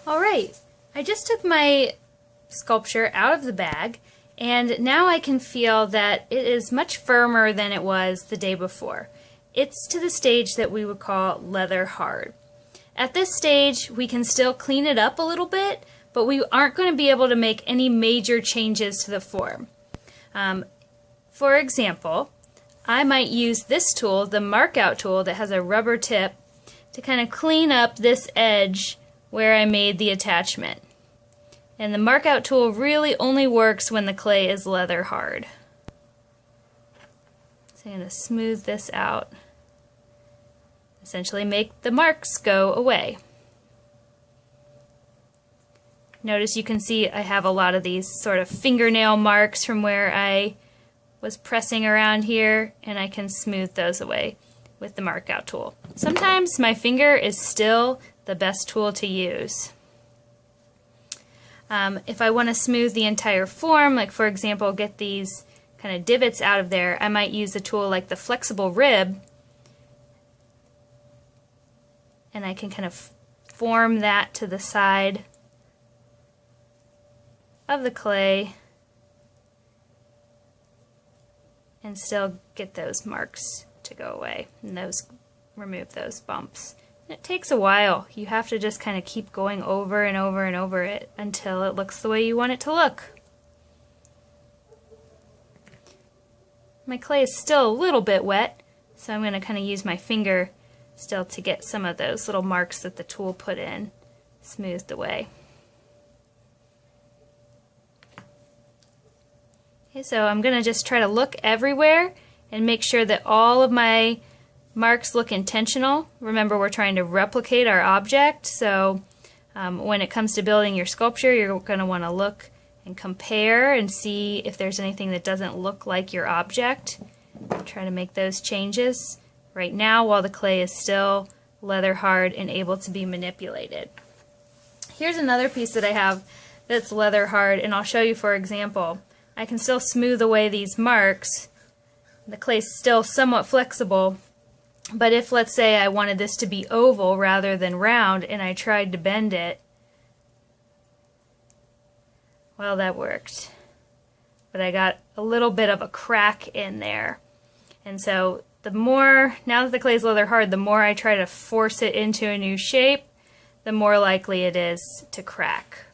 Alright, I just took my sculpture out of the bag, and now I can feel that it is much firmer than it was the day before. It's to the stage that we would call leather hard. At this stage, we can still clean it up a little bit, but we aren't going to be able to make any major changes to the form. For example, I might use this tool, the mark out tool that has a rubber tip, to kind of clean up this edge where I made the attachment. And the mark out tool really only works when the clay is leather hard. So I'm going to smooth this out. Essentially make the marks go away. Notice you can see I have a lot of these sort of fingernail marks from where I was pressing around here, and I can smooth those away with the mark out tool. Sometimes my finger is still the best tool to use. If I want to smooth the entire form, like for example get these kind of divots out of there, I might use a tool like the flexible rib, and I can kind of form that to the side of the clay and still get those marks to go away and remove those bumps. And it takes a while. You have to just kind of keep going over and over and over it until it looks the way you want it to look. My clay is still a little bit wet, so I'm going to kind of use my finger still to get some of those little marks that the tool put in smoothed away. Okay, so I'm going to just try to look everywhere and make sure that all of my marks look intentional. Remember, we're trying to replicate our object, so when it comes to building your sculpture, you're going to want to look and compare and see if there's anything that doesn't look like your object. Try to make those changes right now while the clay is still leather hard and able to be manipulated. Here's another piece that I have that's leather hard, and I'll show you for example. I can still smooth away these marks. The clay's still somewhat flexible, but if, let's say, I wanted this to be oval rather than round and I tried to bend it, well, that worked. But I got a little bit of a crack in there. And so now that the clay's leather hard, the more I try to force it into a new shape, the more likely it is to crack.